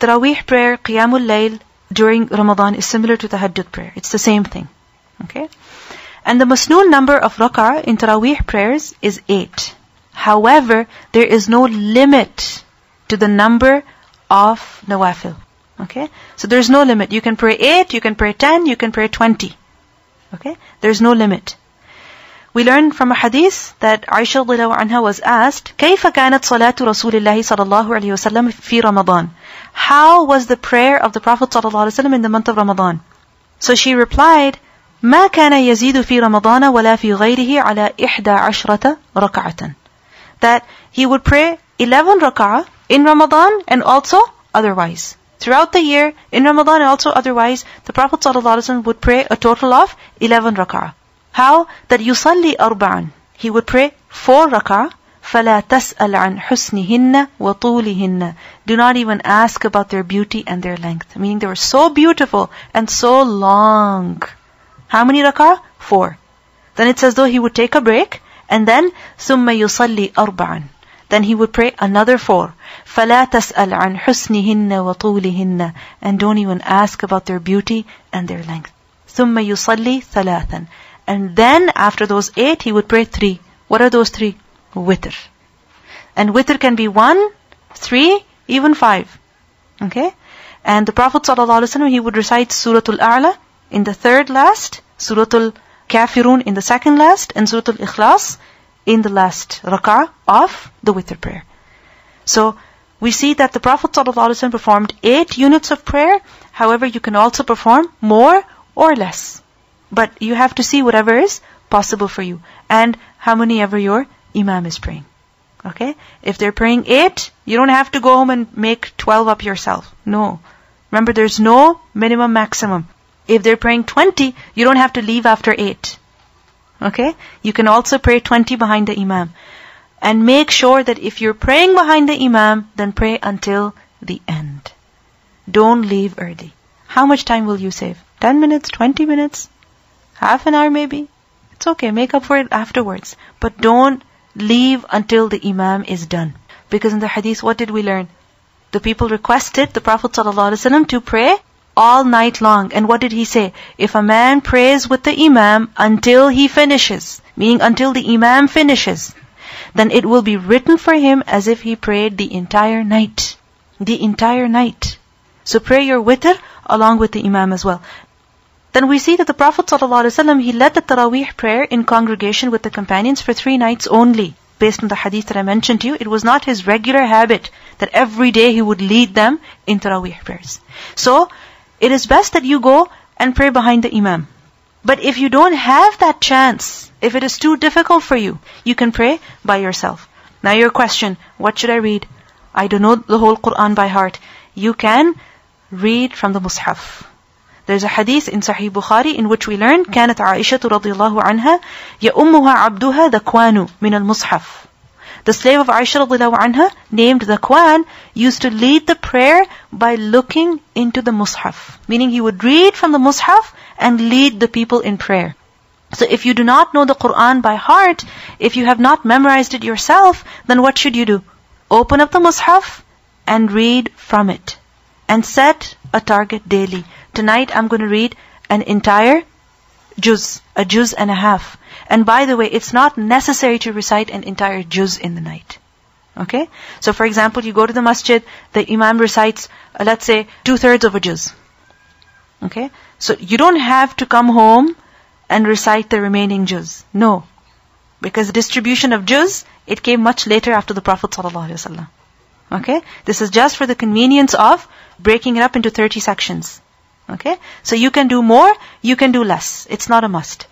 Taraweeh prayer, Qiyamul Layl, during Ramadan is similar to Tahajjud prayer. It's the same thing. Okay? And the masnoon number of rak'ah in Taraweeh prayers is 8. However, there is no limit to the number of nawafil. Okay? So there's no limit. You can pray 8, you can pray 10, you can pray 20. Okay? There's no limit. We learn from a hadith that Aisha radhiyallahu anha was asked, كيف كانت صلاة رسول الله صلى الله عليه وسلم في رمضان? How was the prayer of the Prophet صلى الله عليه وسلم in the month of Ramadan? So she replied, ما كان يزيد في رمضان ولا في غيره على 11 ركعة. That he would pray 11 rak'ah in Ramadan and also otherwise. Throughout the year, in Ramadan and also otherwise, the Prophet ﷺ would pray a total of 11 rak'ah. How? That yusalli arba'an. He would pray 4 rak'ah. فَلَا تَسْأَلْ عَنْ حُسْنِهِنَّ وَطُولِهِنَّ. Do not even ask about their beauty and their length. Meaning they were so beautiful and so long. How many rak'ah? 4. Then it's as though he would take a break and then ثُمَّ يُصَلِّي أَرْبَعًا. Then he would pray another 4. فَلَا تَسْأَلْ عَنْ حُسْنِهِنَّ وَطُولِهِنَّ. And don't even ask about their beauty and their length. ثُمَّ يُصَلِّي ثَلَاثًا. And then after those 8, he would pray 3. What are those 3? Witr. And witr can be 1, 3, even 5. Okay? And the Prophet ﷺ, he would recite Suratul A'la in the third last, Suratul Kafirun in the second last, and Suratul Ikhlas in the last rak'ah of the witr prayer. So, we see that the Prophet ﷺ performed 8 units of prayer. However, you can also perform more or less. But you have to see whatever is possible for you. And how many ever your imam is praying. Okay? If they're praying 8, you don't have to go home and make 12 up yourself. No. Remember, there's no minimum maximum. If they're praying 20, you don't have to leave after 8. Okay? You can also pray 20 behind the imam. And make sure that if you're praying behind the imam, then pray until the end. Don't leave early. How much time will you save? 10 minutes? 20 minutes? Half an hour maybe? It's okay, make up for it afterwards. But don't leave until the imam is done. Because in the hadith, what did we learn? The people requested the Prophet ﷺ to pray all night long. And what did he say? If a man prays with the imam until he finishes, meaning until the imam finishes, then it will be written for him as if he prayed the entire night. The entire night. So pray your witr along with the imam as well. Then we see that the Prophet ﷺ, he led the Taraweeh prayer in congregation with the companions for 3 nights only. Based on the hadith that I mentioned to you, it was not his regular habit that every day he would lead them in Taraweeh prayers. So, it is best that you go and pray behind the imam. But if you don't have that chance, if it is too difficult for you, you can pray by yourself. Now your question, what should I read? I don't know the whole Quran by heart. You can read from the Mus'haf. There's a hadith in Sahih Bukhari in which we learn, كانت عائشة رضي الله عنها يأمها عبدها ذكوان من المصحف. The slave of Aisha رضي الله عنها, named Dhakwan, used to lead the prayer by looking into the Mus'haf. Meaning he would read from the Mus'haf and lead the people in prayer. So if you do not know the Quran by heart, if you have not memorized it yourself, then what should you do? Open up the Mus'haf and read from it. And set a target daily. Tonight I'm going to read an entire juz, a juz and a half. And by the way, it's not necessary to recite an entire juz in the night. Okay? So for example, you go to the masjid, the imam recites, let's say, 2/3 of a juz. Okay? So you don't have to come home and recite the remaining juz. No. Because the distribution of juz, it came much later after the Prophet ﷺ. Okay? This is just for the convenience of breaking it up into 30 sections. Okay? So you can do more, you can do less. It's not a must.